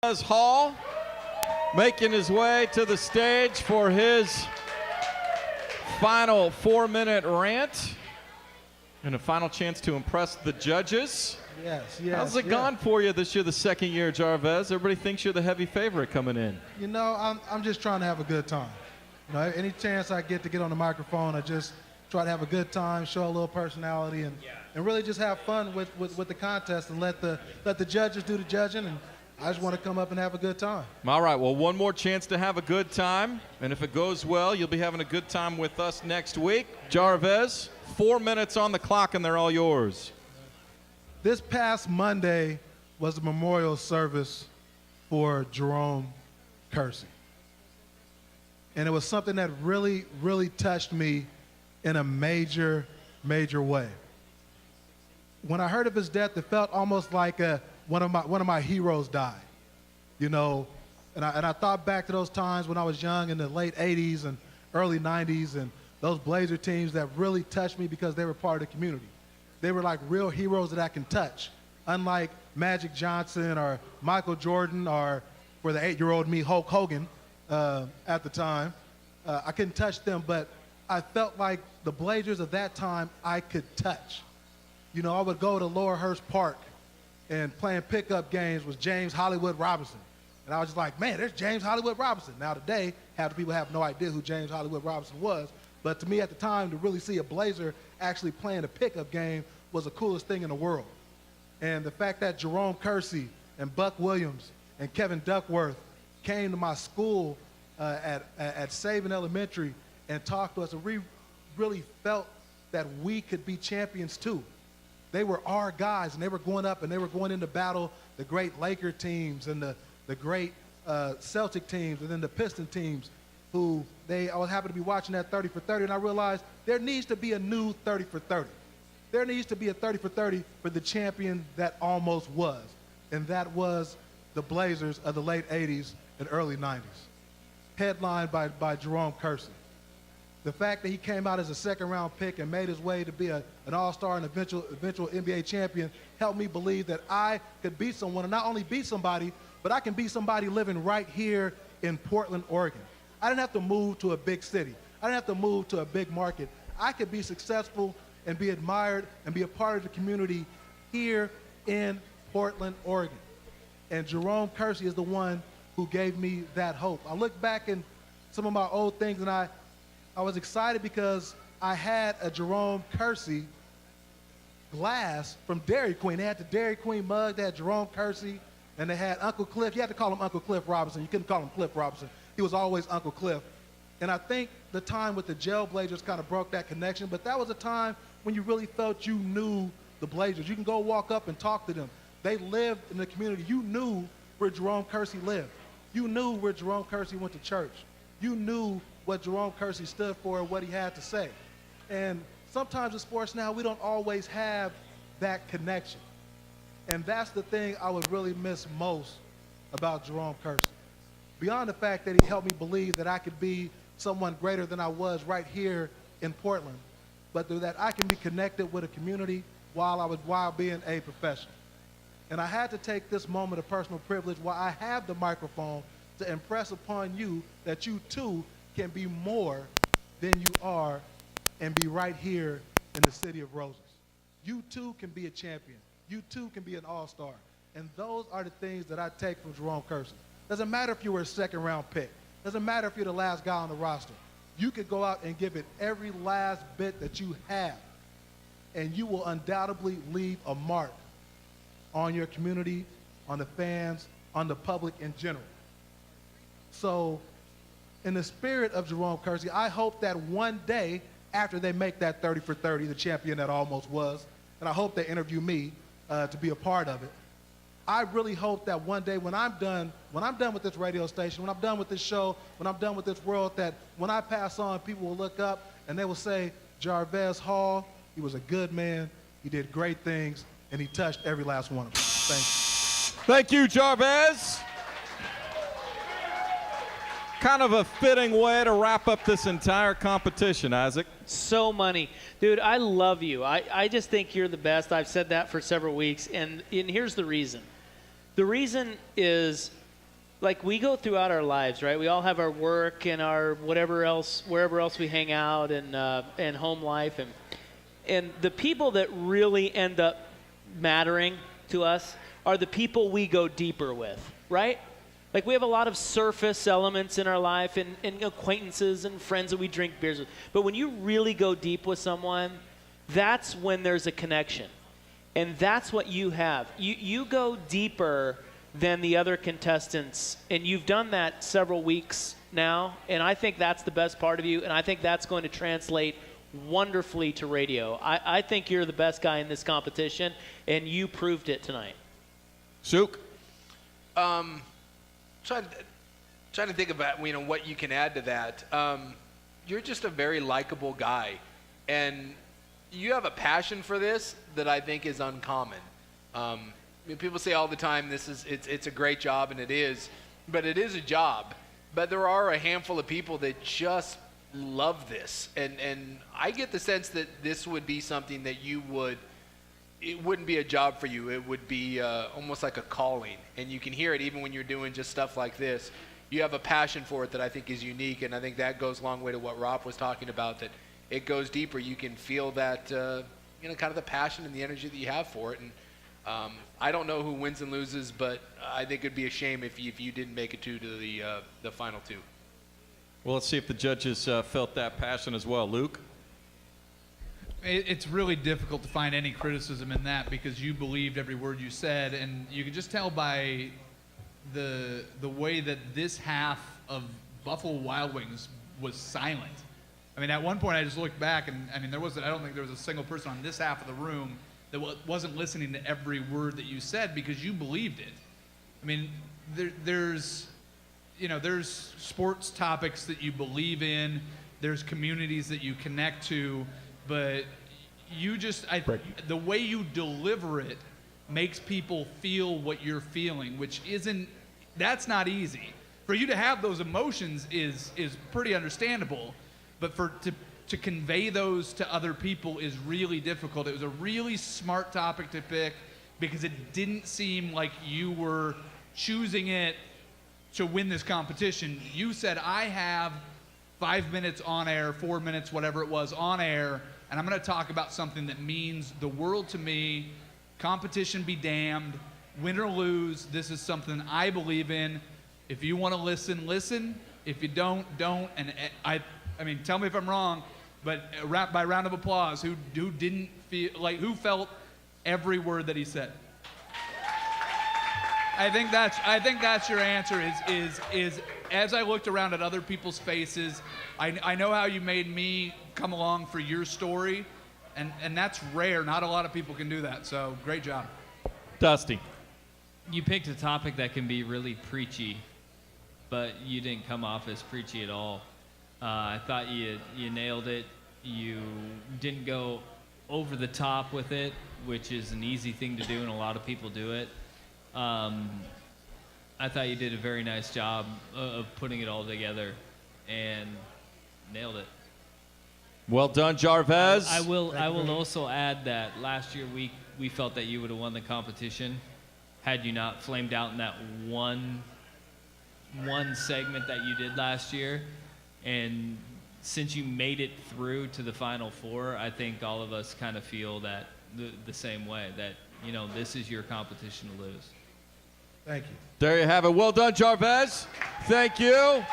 Jarvez Hall making his way to the stage for his final 4-minute rant and a final chance to impress the judges. Yes. How's it gone for you this year, the second year, Jarvez? Everybody thinks you're the heavy favorite coming in. You know, I'm just trying to have a good time. You know, any chance I get to get on the microphone, I just try to have a good time, show a little personality, and really just have fun with the contest and let the judges do the judging. And I just want to come up and have a good time. All right, well, one more chance to have a good time. And if it goes well, you'll be having a good time with us next week. Jarvez, 4 minutes on the clock, and they're all yours. This past Monday was the memorial service for Jerome Kersey. And it was something that really, really touched me in a major, major way. When I heard of his death, it felt almost like one of my heroes died, you know. And I thought back to those times when I was young in the late 80s and early 90s, and those Blazer teams that really touched me because they were part of the community. They were like real heroes that I can touch, unlike Magic Johnson or Michael Jordan or, for the 8-year-old me, Hulk Hogan at the time. I couldn't touch them, but I felt like the Blazers of that time I could touch. You know, I would go to Laurelhurst Park and playing pickup games with James Hollywood Robinson. And I was just like, man, there's James Hollywood Robinson. Now today, half the people have no idea who James Hollywood Robinson was. But to me at the time, to really see a Blazer actually playing a pickup game was the coolest thing in the world. And the fact that Jerome Kersey and Buck Williams and Kevin Duckworth came to my school at Sabin Elementary and talked to us, and we really felt that we could be champions too. They were our guys, and they were going up and they were going into battle the great Laker teams and the great Celtic teams and then the Piston teams who I was happy to be watching that 30 for 30, and I realized there needs to be a new 30 for 30. There needs to be a 30 for 30 for the champion that almost was, and that was the Blazers of the late 80s and early 90s, headlined by Jerome Kersey. The fact that he came out as a second-round pick and made his way to be an all-star and eventual NBA champion helped me believe that I could be someone, and not only be somebody, but I can be somebody living right here in Portland, Oregon. I didn't have to move to a big city. I didn't have to move to a big market. I could be successful and be admired and be a part of the community here in Portland, Oregon. And Jerome Kersey is the one who gave me that hope. I look back in some of my old things, and I was excited because I had a Jerome Kersey glass from Dairy Queen. They had the Dairy Queen mug, they had Jerome Kersey, and they had Uncle Cliff. You had to call him Uncle Cliff Robinson. You couldn't call him Cliff Robinson. He was always Uncle Cliff. And I think the time with the Jail Blazers kind of broke that connection, but that was a time when you really felt you knew the Blazers. You can go walk up and talk to them. They lived in the community. You knew where Jerome Kersey lived. You knew where Jerome Kersey went to church. You knew what Jerome Kersey stood for and what he had to say. And sometimes in sports now, we don't always have that connection. And that's the thing I would really miss most about Jerome Kersey. Beyond the fact that he helped me believe that I could be someone greater than I was right here in Portland, but that I can be connected with a community while being a professional. And I had to take this moment of personal privilege while I have the microphone to impress upon you that you too can be more than you are and be right here in the city of Roses. You too can be a champion. You too can be an all-star. And those are the things that I take from Jerome Kersey. Doesn't matter if you were a second-round pick. Doesn't matter if you're the last guy on the roster. You could go out and give it every last bit that you have, and you will undoubtedly leave a mark on your community, on the fans, on the public in general. So in the spirit of Jerome Kersey, I hope that one day after they make that 30 for 30, the champion that almost was, and I hope they interview me to be a part of it. I really hope that one day when I'm done with this radio station, when I'm done with this show, when I'm done with this world, that when I pass on, people will look up and they will say, Jarvez Hall, he was a good man, he did great things, and he touched every last one of them. Thank you. Thank you, Jarvez. Kind of a fitting way to wrap up this entire competition, Isaac. So money. Dude, I love you. I just think you're the best. I've said that for several weeks, and here's the reason. The reason is like we go throughout our lives, right? We all have our work and our whatever else, wherever else we hang out, and home life, and the people that really end up mattering to us are the people we go deeper with, right? Like we have a lot of surface elements in our life and acquaintances and friends that we drink beers with. But when you really go deep with someone, that's when there's a connection. And that's what you have. You go deeper than the other contestants. And you've done that several weeks now. And I think that's the best part of you. And I think that's going to translate wonderfully to radio. I think you're the best guy in this competition. And you proved it tonight. Suk? Trying to think about what you can add to that. You're just a very likable guy, and you have a passion for this that I think is uncommon. People say all the time it's a great job, and it is, but it is a job. But there are a handful of people that just love this, and I get the sense that this would be something that it wouldn't be a job for you. It would be almost like a calling. And you can hear it even when you're doing just stuff like this. You have a passion for it that I think is unique, and I think that goes a long way to what Rob was talking about, that it goes deeper. You can feel that, kind of the passion and the energy that you have for it. And I don't know who wins and loses, but I think it'd be a shame if you didn't make it to the final two. Well, let's see if the judges felt that passion as well. Luke? It's really difficult to find any criticism in that because you believed every word you said, and you can just tell by the way that this half of Buffalo Wild Wings was silent. I mean, at one point I just looked back, and I mean, I don't think there was a single person on this half of the room that wasn't listening to every word that you said because you believed it. I mean, there's sports topics that you believe in, there's communities that you connect to, but the way you deliver it makes people feel what you're feeling, that's not easy. For you to have those emotions is pretty understandable, but to convey those to other people is really difficult. It was a really smart topic to pick because it didn't seem like you were choosing it to win this competition. You said, I have 5 minutes on air, 4 minutes, whatever it was, on air, and I'm going to talk about something that means the world to me. Competition be damned. Win or lose, this is something I believe in. If you want to listen, listen. If you don't. And I mean, tell me if I'm wrong, but by round of applause, who didn't feel like, who felt every word that he said? I think that's your answer. Is as I looked around at other people's faces, I know how you made me come along for your story, and that's rare. Not a lot of people can do that. So great job, Dusty. You picked a topic that can be really preachy, but you didn't come off as preachy at all. I thought you nailed it. You didn't go over the top with it, which is an easy thing to do, and a lot of people do it. I thought you did a very nice job of putting it all together and nailed it. Well done, Jarvez. I will also add that last year we felt that you would have won the competition had you not flamed out in that one segment that you did last year. And since you made it through to the Final Four, I think all of us kind of feel that the same way, that, this is your competition to lose. Thank you. There you have it. Well done, Jarvez. Thank you.